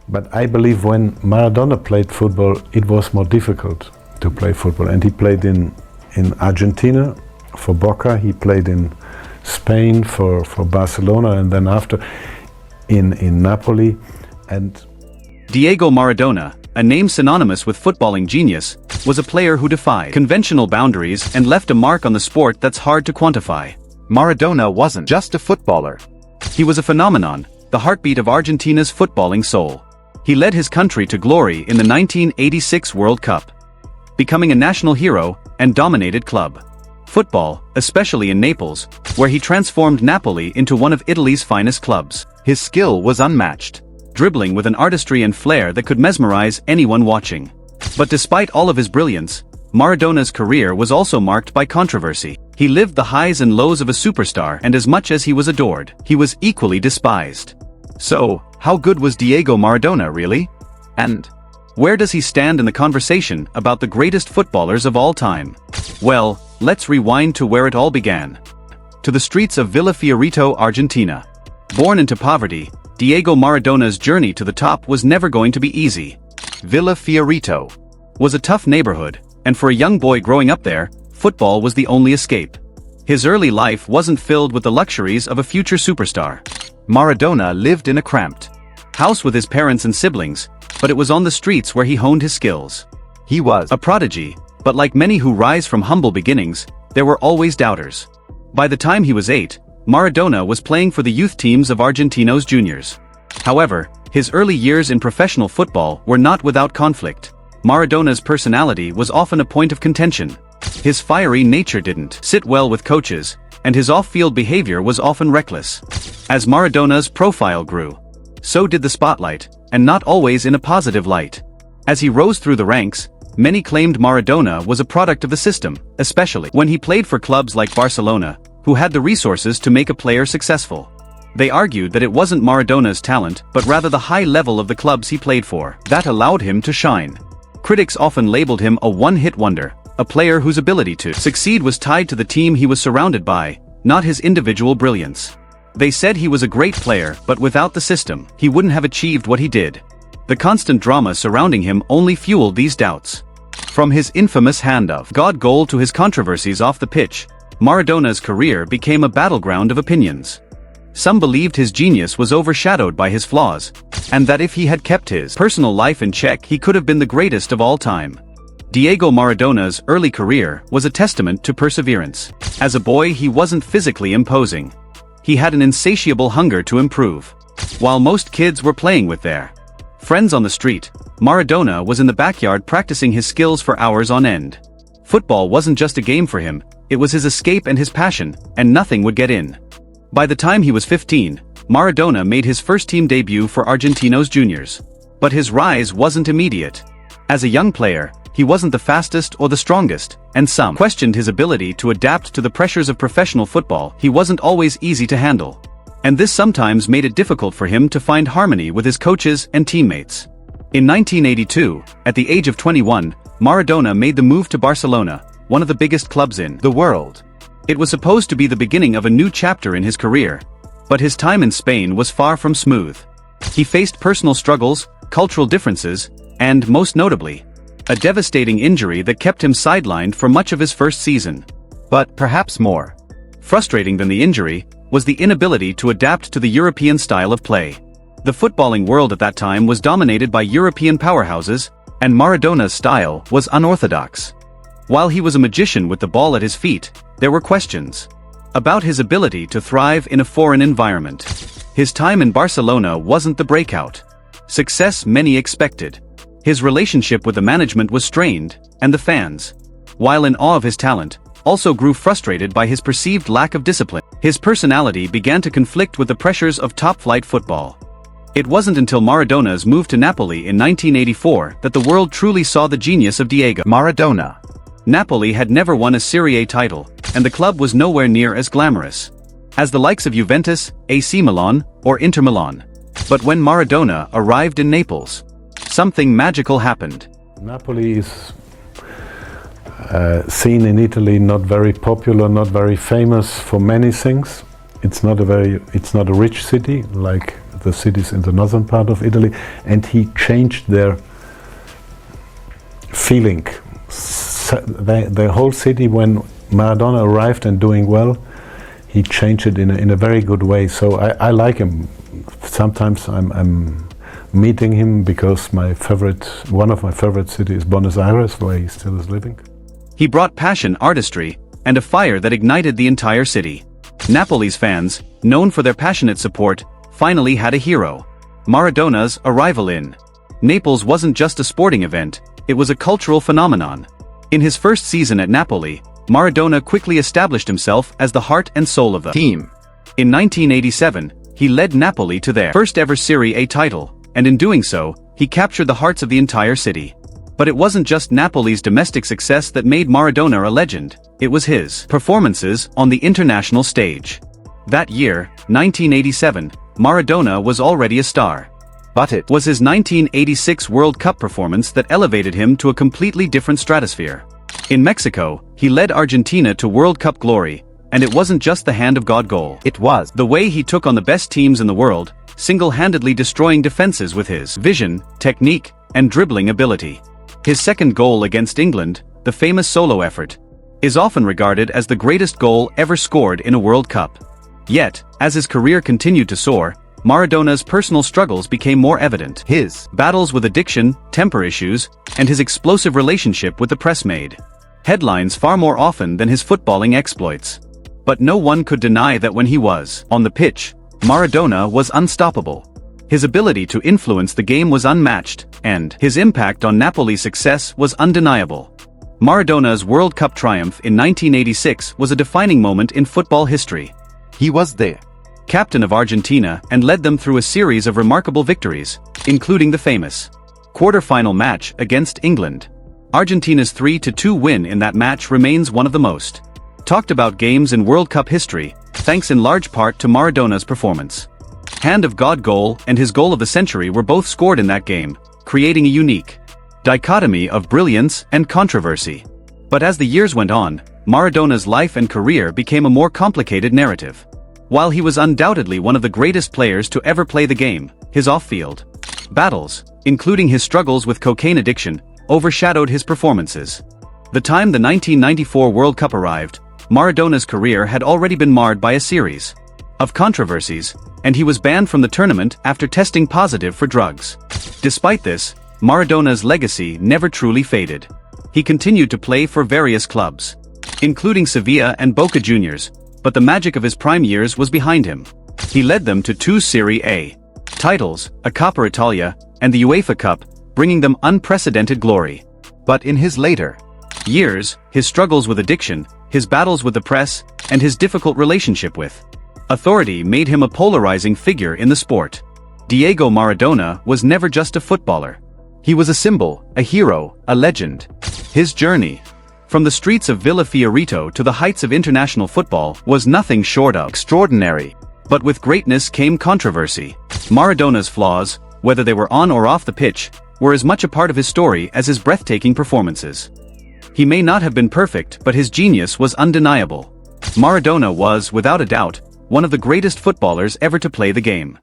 But I believe when Maradona played football, it was more difficult to play football. And he played in Argentina for Boca, he played in Spain for Barcelona, and then after in Napoli. And Diego Maradona, a name synonymous with footballing genius, was a player who defied conventional boundaries and left a mark on the sport that's hard to quantify. Maradona wasn't just a footballer. He was a phenomenon, the heartbeat of Argentina's footballing soul. He led his country to glory in the 1986 World Cup, becoming a national hero and dominated club football, especially in Naples, where he transformed Napoli into one of Italy's finest clubs. His skill was unmatched, dribbling with an artistry and flair that could mesmerize anyone watching. But despite all of his brilliance, Maradona's career was also marked by controversy. He lived the highs and lows of a superstar, and as much as he was adored, he was equally despised. So, how good was Diego Maradona really? And where does he stand in the conversation about the greatest footballers of all time? Well, let's rewind to where it all began. To the streets of Villa Fiorito, Argentina. Born into poverty, Diego Maradona's journey to the top was never going to be easy. Villa Fiorito was a tough neighborhood, and for a young boy growing up there, football was the only escape. His early life wasn't filled with the luxuries of a future superstar. Maradona lived in a cramped house with his parents and siblings, but it was on the streets where he honed his skills. He was a prodigy, but like many who rise from humble beginnings, there were always doubters. By the time he was 8, Maradona was playing for the youth teams of Argentinos juniors. However, his early years in professional football were not without conflict. Maradona's personality was often a point of contention. His fiery nature didn't sit well with coaches, and his off-field behavior was often reckless. As Maradona's profile grew, so did the spotlight, and not always in a positive light. As he rose through the ranks, many claimed Maradona was a product of the system, especially when he played for clubs like Barcelona, who had the resources to make a player successful. They argued that it wasn't Maradona's talent, but rather the high level of the clubs he played for that allowed him to shine. Critics often labeled him a one-hit wonder, a player whose ability to succeed was tied to the team he was surrounded by, not his individual brilliance. They said he was a great player, but without the system, he wouldn't have achieved what he did. The constant drama surrounding him only fueled these doubts. From his infamous hand of God goal to his controversies off the pitch, Maradona's career became a battleground of opinions. Some believed his genius was overshadowed by his flaws, and that if he had kept his personal life in check, he could have been the greatest of all time. Diego Maradona's early career was a testament to perseverance. As a boy, he wasn't physically imposing. He had an insatiable hunger to improve. While most kids were playing with their friends on the street, Maradona was in the backyard practicing his skills for hours on end. Football wasn't just a game for him, it was his escape and his passion, and nothing would get in. By the time he was 15, Maradona made his first team debut for Argentinos juniors. But his rise wasn't immediate. As a young player, he wasn't the fastest or the strongest, and some questioned his ability to adapt to the pressures of professional football. He wasn't always easy to handle. And this sometimes made it difficult for him to find harmony with his coaches and teammates. In 1982, at the age of 21, Maradona made the move to Barcelona, one of the biggest clubs in the world. It was supposed to be the beginning of a new chapter in his career, but his time in Spain was far from smooth. He faced personal struggles, cultural differences, and, most notably, a devastating injury that kept him sidelined for much of his first season. But perhaps more frustrating than the injury was the inability to adapt to the European style of play. The footballing world at that time was dominated by European powerhouses, and Maradona's style was unorthodox. While he was a magician with the ball at his feet, there were questions about his ability to thrive in a foreign environment. His time in Barcelona wasn't the breakout success many expected. His relationship with the management was strained, and the fans, while in awe of his talent, also grew frustrated by his perceived lack of discipline. His personality began to conflict with the pressures of top-flight football. It wasn't until Maradona's move to Napoli in 1984 that the world truly saw the genius of Diego Maradona. Napoli had never won a Serie A title, and the club was nowhere near as glamorous as the likes of Juventus, AC Milan, or Inter Milan. But when Maradona arrived in Naples, something magical happened. Napoli is seen in Italy not very popular, not very famous for many things. It's not a rich city like the cities in the northern part of Italy, and he changed their feeling. The whole city, when Maradona arrived and doing well, he changed it in a very good way. So I like him. Sometimes I'm meeting him because one of my favorite cities is Buenos Aires, where he still is living. He brought passion, artistry, and a fire that ignited the entire city. Napoli's fans, known for their passionate support, finally had a hero. Maradona's arrival in Naples wasn't just a sporting event, it was a cultural phenomenon. In his first season at Napoli, Maradona quickly established himself as the heart and soul of the team. In 1987, he led Napoli to their first ever Serie A title, and in doing so, he captured the hearts of the entire city. But it wasn't just Napoli's domestic success that made Maradona a legend, it was his performances on the international stage. That year, 1987, Maradona was already a star. But it was his 1986 World Cup performance that elevated him to a completely different stratosphere. In Mexico, he led Argentina to World Cup glory, and it wasn't just the hand of God goal. It was the way he took on the best teams in the world, single-handedly destroying defenses with his vision, technique, and dribbling ability. His second goal against England, the famous solo effort, is often regarded as the greatest goal ever scored in a World Cup. Yet, as his career continued to soar, Maradona's personal struggles became more evident. His battles with addiction, temper issues, and his explosive relationship with the press made headlines far more often than his footballing exploits. But no one could deny that when he was on the pitch, Maradona was unstoppable. His ability to influence the game was unmatched, and his impact on Napoli's success was undeniable. Maradona's World Cup triumph in 1986 was a defining moment in football history. He was the captain of Argentina and led them through a series of remarkable victories, including the famous quarter-final match against England. Argentina's 3-2 win in that match remains one of the most talked about games in World Cup history, thanks in large part to Maradona's performance. Hand of God goal and his goal of the century were both scored in that game, creating a unique dichotomy of brilliance and controversy. But as the years went on, Maradona's life and career became a more complicated narrative. While he was undoubtedly one of the greatest players to ever play the game, his off-field battles, including his struggles with cocaine addiction, overshadowed his performances. The time the 1994 World Cup arrived, Maradona's career had already been marred by a series of controversies, and he was banned from the tournament after testing positive for drugs. Despite this, Maradona's legacy never truly faded. He continued to play for various clubs, including Sevilla and Boca Juniors, but the magic of his prime years was behind him. He led them to 2 Serie A titles, a Coppa Italia, and the UEFA Cup, bringing them unprecedented glory. But in his later years, his struggles with addiction, his battles with the press, and his difficult relationship with authority made him a polarizing figure in the sport. Diego Maradona was never just a footballer. He was a symbol, a hero, a legend. His journey from the streets of Villa Fiorito to the heights of international football was nothing short of extraordinary. But with greatness came controversy. Maradona's flaws, whether they were on or off the pitch, were as much a part of his story as his breathtaking performances. He may not have been perfect, but his genius was undeniable. Maradona was, without a doubt, one of the greatest footballers ever to play the game.